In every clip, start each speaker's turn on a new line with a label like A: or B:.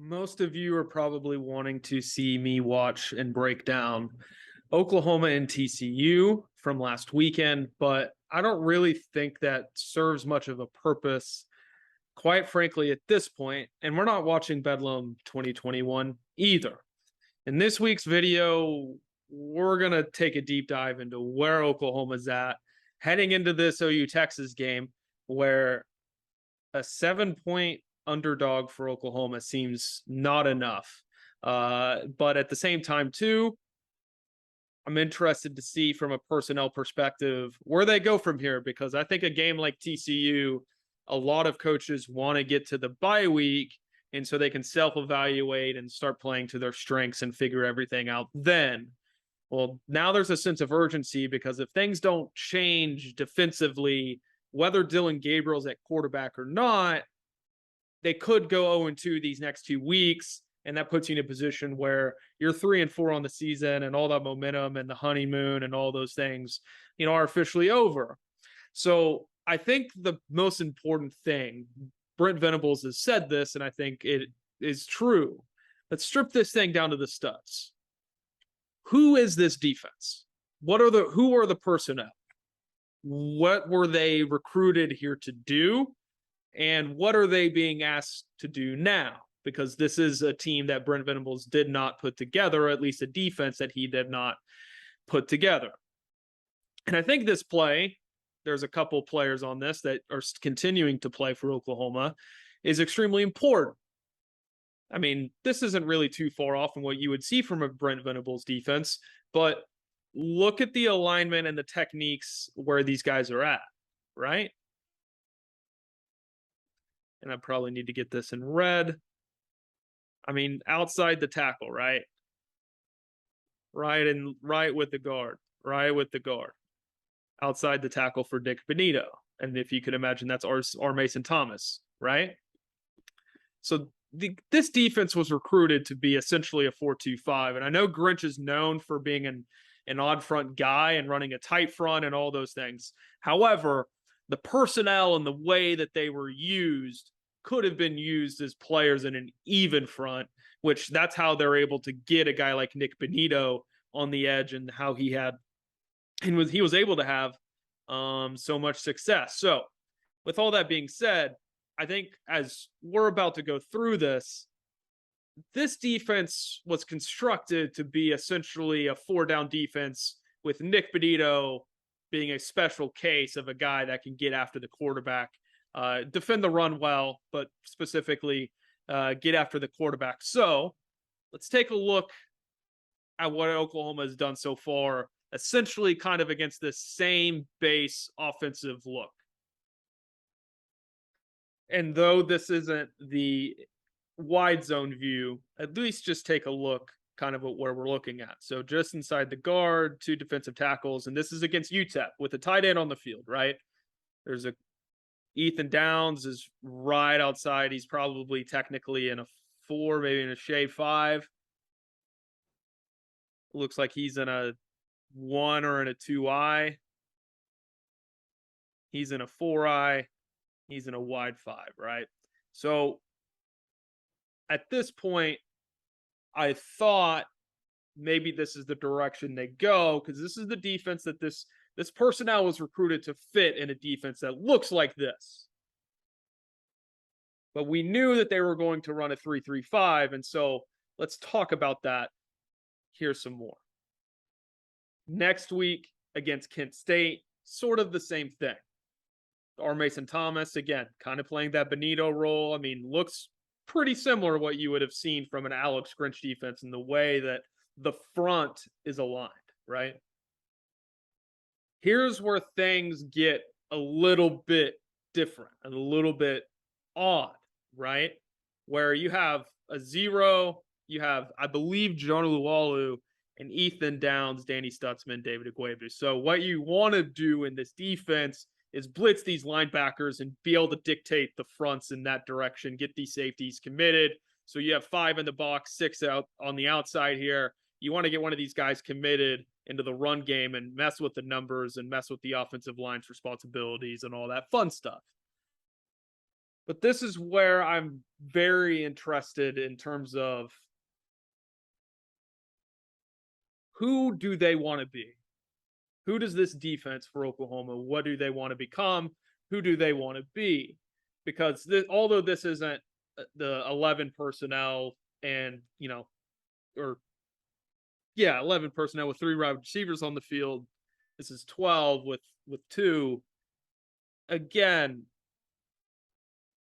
A: Most of you are probably wanting to see me watch and break down Oklahoma and TCU from last weekend, but I don't really think that serves much of a purpose, quite frankly, at this point. And we're not watching Bedlam 2021 either. In this week's video, we're going to take a deep dive into where Oklahoma's at heading into this OU Texas game, where a 7-point underdog for Oklahoma seems not enough. But at the same time, too, I'm interested to see from a personnel perspective where they go from here, because I think a game like TCU, a lot of coaches want to get to the bye week, and so they can self-evaluate and start playing to their strengths and figure everything out then. Well, now there's a sense of urgency, because if things don't change defensively, whether Dylan Gabriel's at quarterback or not, they could go 0-2 these next 2 weeks, and that puts you in a position where you're 3-4 on the season, and all that momentum and the honeymoon and all those things, are officially over. So I think the most important thing, Brent Venables has said this, and I think it is true. Let's strip this thing down to the studs. Who is this defense? Who are the personnel? What were they recruited here to do? And what are they being asked to do now? Because this is a team that Brent Venables did not put together, or at least a defense that he did not put together. And I think this play, there's a couple players on this that are continuing to play for Oklahoma, is extremely important. I mean, this isn't really too far off from what you would see from a Brent Venables defense, but look at the alignment and the techniques where these guys are at, right? And I probably need to get this in red. I mean, outside the tackle, right? Right with the guard. Outside the tackle for Nick Benito. And if you could imagine, that's our Mason Thomas, right? So this defense was recruited to be essentially a 4-2-5. And I know Grinch is known for being an odd front guy and running a tight front and all those things. However, the personnel and the way that they were used could have been used as players in an even front, which that's how they're able to get a guy like Nick Benito on the edge, and how he was able to have so much success. So with all that being said, I think as we're about to go through this defense was constructed to be essentially a 4-down defense, with Nick Benito being a special case of a guy that can get after the quarterback, defend the run well, but specifically get after the quarterback. So let's take a look at what Oklahoma has done so far, essentially kind of against this same base offensive look. And though this isn't the wide zone view, at least just take a look kind of at where we're looking at. So just inside the guard, 2 defensive tackles, and this is against UTEP with a tight end on the field, right? There's Ethan Downs is right outside. He's probably technically in a 4, maybe in a shade 5. Looks like he's in a 1 or in a 2-eye. He's in a 4-eye. He's in a wide 5, right? So at this point, I thought maybe this is the direction they go, because this is the defense that this personnel was recruited to fit in, a defense that looks like this. But we knew that they were going to run a 3-3-5, and so let's talk about that here some more. Next week against Kent State, sort of the same thing. Our Mason Thomas, again, kind of playing that Benito role. I mean, looks pretty similar to what you would have seen from an Alex Grinch defense in the way that the front is aligned, right? Here's where things get a little bit different and a little bit odd, right? Where you have a 0, you have, I believe, Jonah Luwalu, and Ethan Downs, Danny Stutzman, David Iguebu. So what you want to do in this defense is blitz these linebackers and be able to dictate the fronts in that direction, get these safeties committed. So you have 5 in the box, 6 out on the outside here. You want to get one of these guys committed into the run game and mess with the numbers and mess with the offensive line's responsibilities and all that fun stuff. But this is where I'm very interested in terms of who do they want to be? Who does this defense for Oklahoma, what do they want to become? Who do they want to be? Because although this isn't the 11 personnel and, or 11 personnel with 3 wide receivers on the field, this is 12 with 2. Again,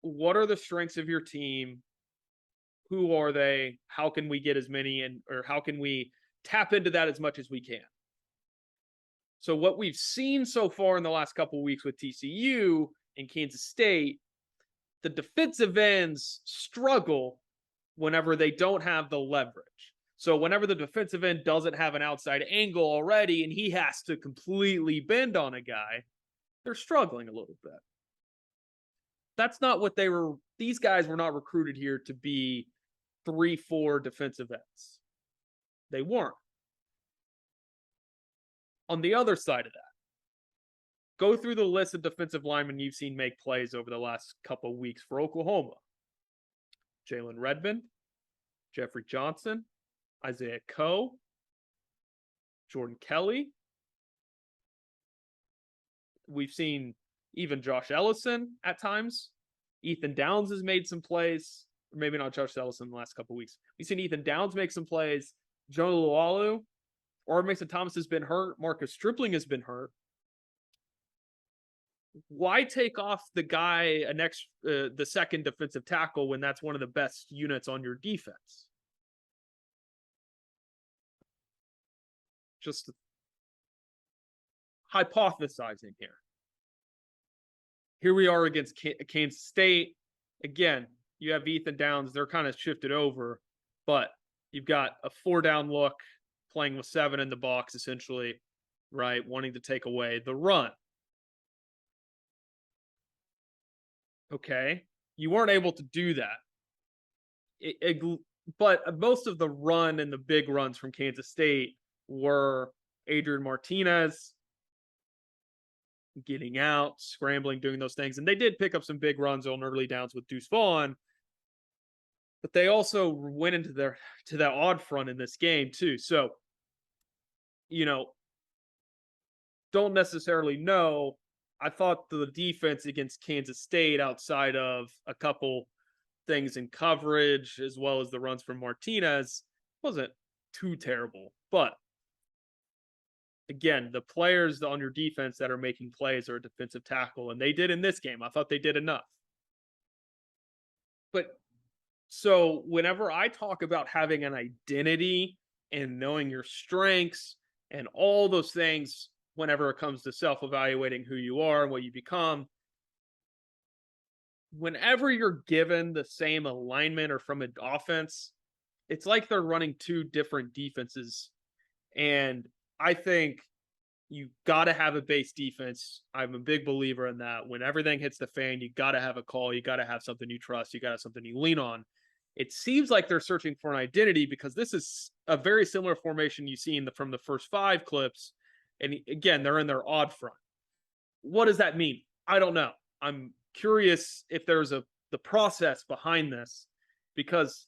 A: what are the strengths of your team? Who are they? How can we get as many or how can we tap into that as much as we can? So what we've seen so far in the last couple of weeks with TCU and Kansas State, the defensive ends struggle whenever they don't have the leverage. So whenever the defensive end doesn't have an outside angle already and he has to completely bend on a guy, they're struggling a little bit. That's not what these guys were not recruited here to be 3-4 defensive ends. They weren't. On the other side of that, go through the list of defensive linemen you've seen make plays over the last couple of weeks for Oklahoma. Jalen Redmond, Jeffrey Johnson, Isaiah Coe, Jordan Kelly. We've seen even Josh Ellison at times. Ethan Downs has made some plays. Or maybe not Josh Ellison in the last couple of weeks. We've seen Ethan Downs make some plays. Jonah Lualu, or Mason Thomas has been hurt. Marcus Stripling has been hurt. Why take off the guy the second defensive tackle when that's one of the best units on your defense? Just hypothesizing here. Here we are against Kansas State. Again, you have Ethan Downs. They're kind of shifted over, but you've got a 4-down look playing with 7 in the box, essentially, right? Wanting to take away the run. Okay. You weren't able to do that. But most of the run and the big runs from Kansas State were Adrian Martinez getting out, scrambling, doing those things. And they did pick up some big runs on early downs with Deuce Vaughn. But they also went into that odd front in this game too. So, don't necessarily know. I thought the defense against Kansas State, outside of a couple things in coverage, as well as the runs from Martinez, wasn't too terrible. But again, the players on your defense that are making plays are a defensive tackle, and they did in this game. I thought they did enough. But so whenever I talk about having an identity and knowing your strengths and all those things, whenever it comes to self-evaluating who you are and what you become, whenever you're given the same alignment or from an offense, it's like they're running 2 different defenses. And I think you got to have a base defense. I'm a big believer in that. When everything hits the fan, you got to have a call. You got to have something you trust. You got to have something you lean on. It seems like they're searching for an identity because this is a very similar formation you see from the first 5 clips. And again, they're in their odd front. What does that mean? I don't know. I'm curious if there's the process behind this, because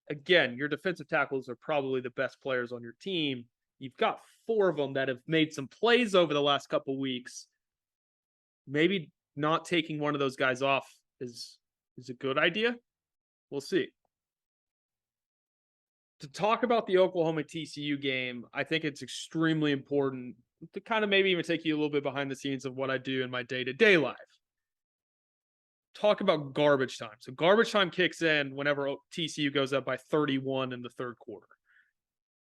A: again, your defensive tackles are probably the best players on your team. You've got 4 of them that have made some plays over the last couple weeks. Maybe not taking one of those guys off is a good idea. We'll see. To talk about the Oklahoma TCU game, I think it's extremely important to kind of maybe even take you a little bit behind the scenes of what I do in my day-to-day life. Talk about garbage time. So garbage time kicks in whenever TCU goes up by 31 in the third quarter.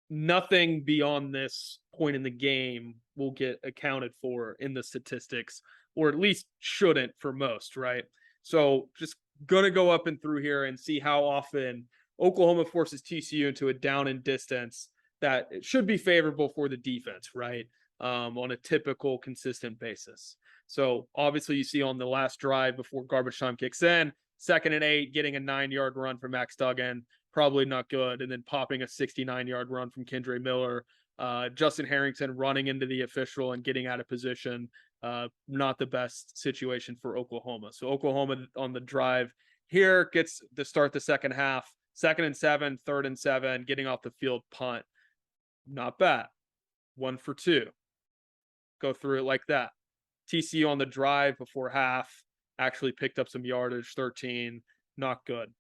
A: Nothing beyond this point in the game will get accounted for in the statistics, or at least shouldn't for most, right? So just going to go up and through here and see how often Oklahoma forces TCU into a down and distance that it should be favorable for the defense, right? On a typical, consistent basis. So obviously you see on the last drive before garbage time kicks in, 2nd and 8, getting a 9-yard run from Max Duggan, probably not good. And then popping a 69-yard run from Kendre Miller. Justin Harrington running into the official and getting out of position not the best situation for Oklahoma. So Oklahoma on the drive here gets to start the second half, 2nd and 7, 3rd and 7, getting off the field, punt. Not bad. 1 for 2. Go through it like that. TCU on the drive before half actually picked up some yardage, 13. Not good.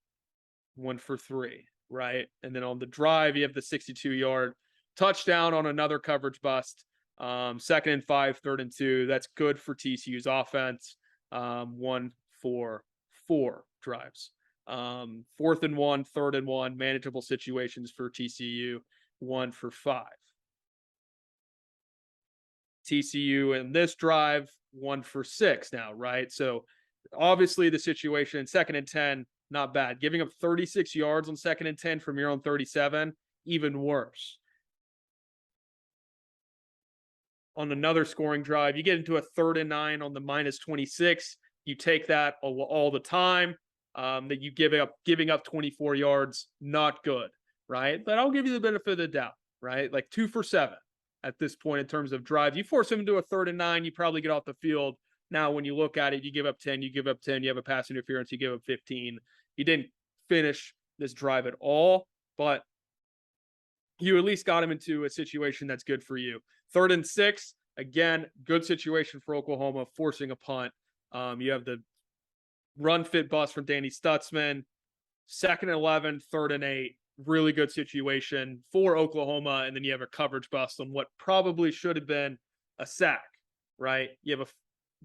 A: 1 for 3, right? And then on the drive, you have the 62-yard touchdown on another coverage bust. 2nd and 5, 3rd and 2. That's good for TCU's offense. 1 for 4 drives. 4th and 1, 3rd and 1, manageable situations for TCU. 1 for 5. TCU in this drive, 1 for 6 now, right? So obviously the situation, 2nd and 10, not bad. Giving up 36 yards on 2nd and 10 from your own 37, even worse. On another scoring drive, you get into a 3rd and 9 on the minus 26. You take that all the time. That you giving up 24 yards, not good, right? But I'll give you the benefit of the doubt, right? Like 2 for 7 at this point in terms of drive. You force them into a 3rd and 9, you probably get off the field. Now, when you look at it, you give up 10, you have a pass interference, you give up 15. You didn't finish this drive at all, but you at least got him into a situation that's good for you. 3rd and 6, again, good situation for Oklahoma, forcing a punt. You have the run fit bust from Danny Stutzman. 2nd and 11, 3rd and 8. Really good situation for Oklahoma. And then you have a coverage bust on what probably should have been a sack, right? You have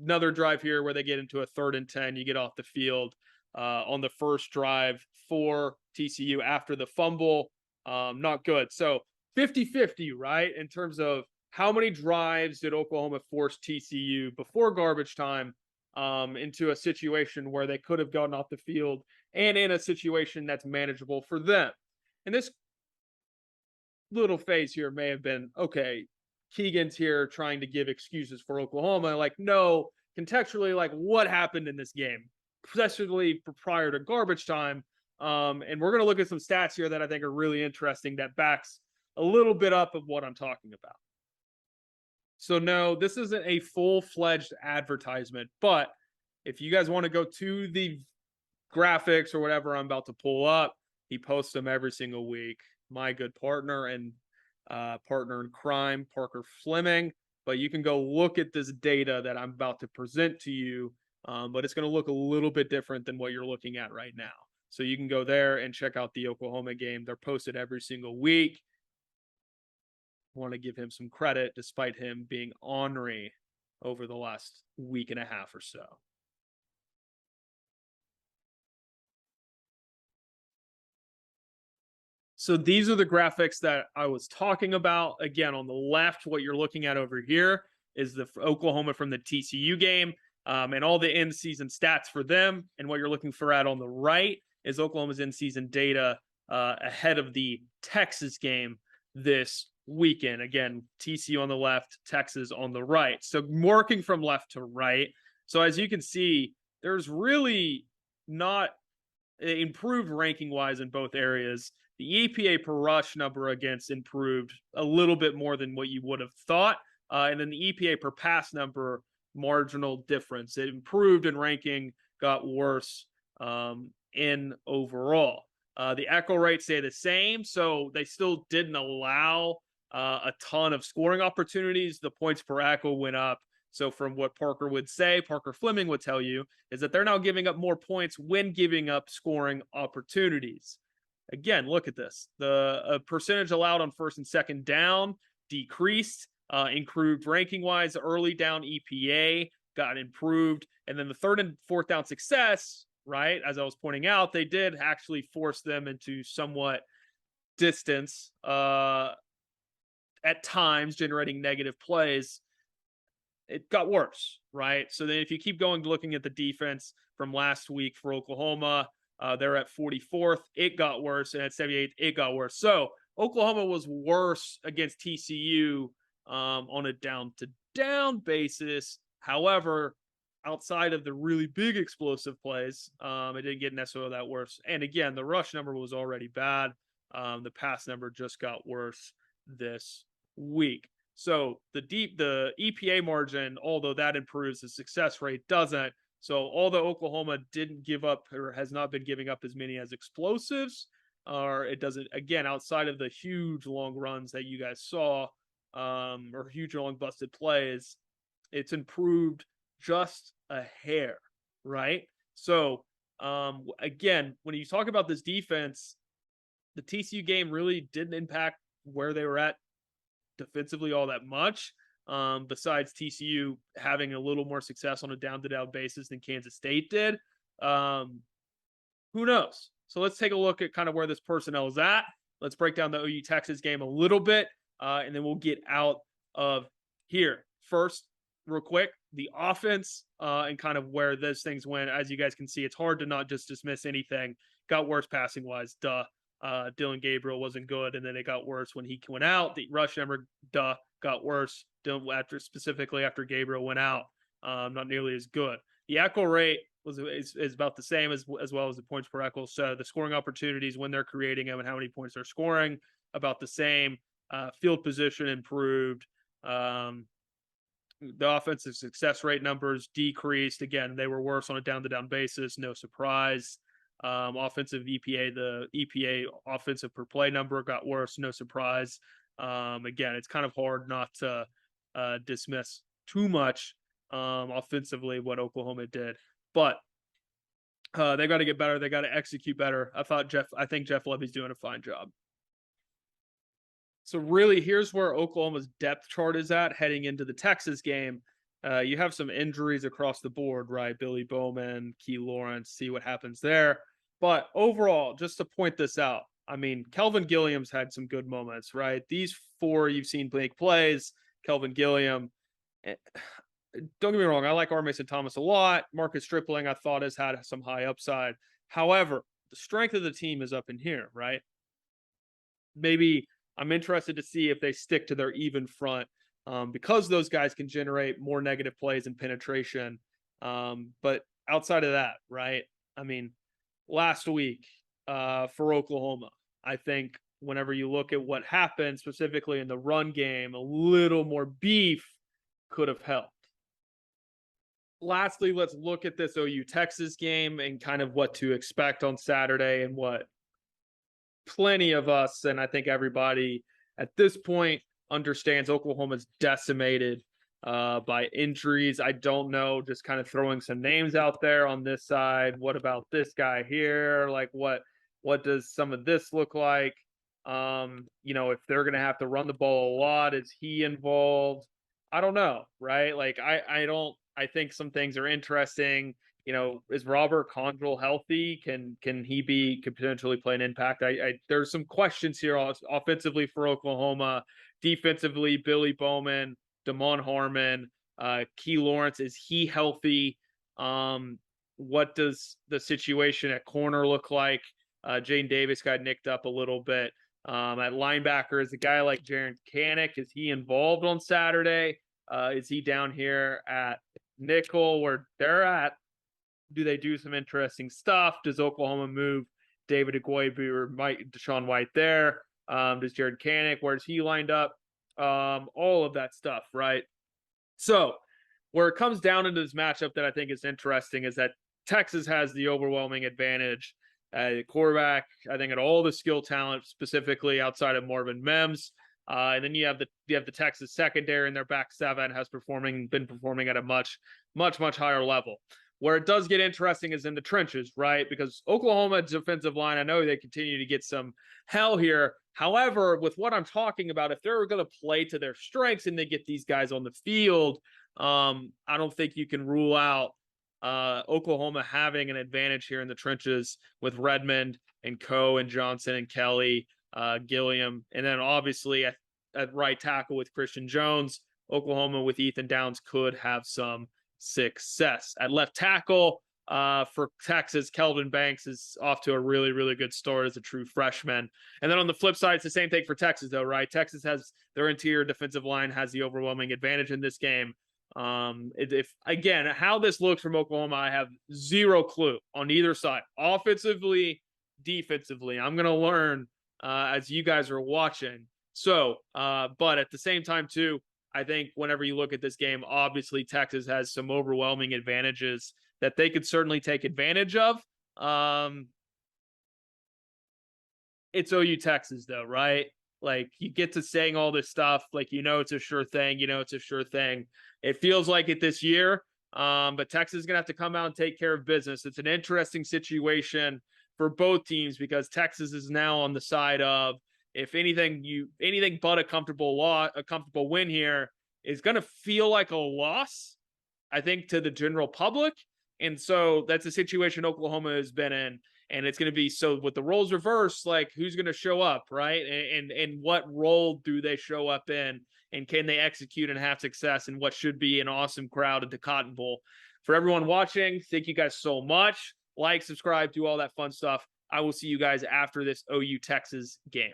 A: another drive here where they get into a 3rd and 10. You get off the field on the first drive for TCU after the fumble. Not good. So 50-50, right? In terms of how many drives did Oklahoma force TCU before garbage time into a situation where they could have gotten off the field and in a situation that's manageable for them. And this little phase here may have been, okay, Keegan's here trying to give excuses for Oklahoma. Like, no, contextually, like what happened in this game, especially prior to garbage time. And we're going to look at some stats here that I think are really interesting that backs a little bit up of what I'm talking about. So no, this isn't a full-fledged advertisement, but if you guys want to go to the graphics or whatever I'm about to pull up, he posts them every single week. My good partner and partner in crime, Parker Fleming. But you can go look at this data that I'm about to present to you, but it's going to look a little bit different than what you're looking at right now. So you can go there and check out the Oklahoma game. They're posted every single week. Want to give him some credit despite him being ornery over the last week and a half or so. So these are the graphics that I was talking about. Again, on the left, what you're looking at over here is the Oklahoma from the TCU game and all the in-season stats for them. And what you're looking for on the right is Oklahoma's in-season data ahead of the Texas game this weekend. Again, TCU on the left, Texas on the right. So working from left to right. So as you can see, there's really not improved ranking-wise in both areas. The EPA per rush number against improved a little bit more than what you would have thought. And then the EPA per pass number, marginal difference. It improved in ranking, got worse in overall. The echo rates stay the same, so they still didn't allow a ton of scoring opportunities. The points per echo went up. So from what Parker would say, Parker Fleming would tell you, is that they're now giving up more points when giving up scoring opportunities. Again, look at this. The percentage allowed on 1st and 2nd down decreased, improved ranking-wise. Early down EPA got improved. And then the 3rd and 4th down success, right, as I was pointing out, they did actually force them into somewhat distance at times, generating negative plays. It got worse, right? So then if you keep going looking at the defense from last week for Oklahoma, they're at 44th. It got worse. And at 78th, it got worse. So Oklahoma was worse against TCU on a down-to-down basis. However, outside of the really big explosive plays, it didn't get necessarily that worse. And again, the rush number was already bad. The pass number just got worse this week. So the EPA margin, although that improves, the success rate doesn't. So although Oklahoma didn't give up or has not been giving up as many as explosives, or it doesn't, again, outside of the huge long runs that you guys saw, or huge long busted plays, it's improved just a hair, right? So again, when you talk about this defense, the TCU game really didn't impact where they were at defensively all that much. Besides TCU having a little more success on a down-to-down basis than Kansas State did. Who knows? So let's take a look at kind of where this personnel is at. Let's break down the OU Texas game a little bit, and then we'll get out of here. First, real quick, the offense and kind of where those things went. As you guys can see, it's hard to not just dismiss anything. Got worse passing wise, duh. Dylan Gabriel wasn't good, and then it got worse when he went out. The rush number, got worse specifically after Gabriel went out. Not nearly as good. The echo rate is about the same as well as the points per echo. So the scoring opportunities when they're creating them and how many points they're scoring, about the same. Field position improved. The offensive success rate numbers decreased. Again, they were worse on a down-to-down basis. No surprise. Offensive EPA, the EPA offensive per play number got worse. No surprise. Again, it's kind of hard not to dismiss too much offensively what Oklahoma did, but they got to get better. They got to execute better. I think Jeff Lebby's doing a fine job. So really, here's where Oklahoma's depth chart is at heading into the Texas game. You have some injuries across the board, right? Billy Bowman, Key Lawrence, see what happens there. But overall, just to point this out, I mean, Kelvin Gilliam's had some good moments, right? These four you've seen make plays. Kelvin Gilliam. Don't get me wrong, I like R. Mason Thomas a lot. Marcus Stripling, I thought, has had some high upside. However, the strength of the team is up in here, right? Maybe I'm interested to see if they stick to their even front because those guys can generate more negative plays and penetration. But outside of that, right? I mean, last week for Oklahoma, I think whenever you look at what happened specifically in the run game, a little more beef could have helped. Lastly, let's look at this OU Texas game and kind of what to expect on Saturday and what plenty of us, and I think everybody at this point, understands Oklahoma's decimated by injuries. I don't know, just kind of throwing some names out there on this side. What about this guy here? Like what does some of this look like? If they're going to have to run the ball a lot, is he involved? I don't know, right? Like I think some things are interesting. Is Robert Condrell healthy? Can he could potentially play an impact? There's some questions here offensively for Oklahoma. Defensively, Billy Bowman, Damon Harmon, Key Lawrence, is he healthy? What does the situation at corner look like? Jane Davis got nicked up a little bit. At linebacker, is a guy like Jaron Kanik, is he involved on Saturday? Is he down here at nickel where they're at? Do they do some interesting stuff? Does Oklahoma move David Agwaibu or Deshaun White there? Does Jared Kanik, where's he lined up? All of that stuff, right? So where it comes down into this matchup that I think is interesting is that Texas has the overwhelming advantage at quarterback. I think at all the skill talent, specifically outside of Marvin Mims. And then you have the Texas secondary in their back seven been performing at a much higher level. Where it does get interesting is in the trenches, right? Because Oklahoma's defensive line, I know they continue to get some hell here. However, with what I'm talking about, if they're going to play to their strengths and they get these guys on the field, I don't think you can rule out Oklahoma having an advantage here in the trenches with Redmond and Coe and Johnson and Kelly, Gilliam. And then obviously at right tackle with Christian Jones, Oklahoma with Ethan Downs could have some success. At left tackle for Texas, Kelvin Banks is off to a really, really good start as a true freshman. And then on the flip side, it's the same thing for Texas, though, right? Texas has their interior defensive line has the overwhelming advantage in this game. If again, how this looks from Oklahoma, I have zero clue on either side, offensively, defensively. I'm going to learn as you guys are watching. So, but at the same time, too, I think whenever you look at this game, obviously Texas has some overwhelming advantages that they could certainly take advantage of. It's OU Texas though, right? Like you get to saying all this stuff, like it's a sure thing, it's a sure thing. It feels like it this year. But Texas is gonna have to come out and take care of business. It's an interesting situation for both teams because Texas is now on the side of if anything but a comfortable win here is gonna feel like a loss, I think, to the general public. And so that's a situation Oklahoma has been in. And it's going to be so with the roles reversed, like who's going to show up, right? And what role do they show up in? And can they execute and have success in what should be an awesome crowd at the Cotton Bowl? For everyone watching, thank you guys so much. Like, subscribe, do all that fun stuff. I will see you guys after this OU Texas game.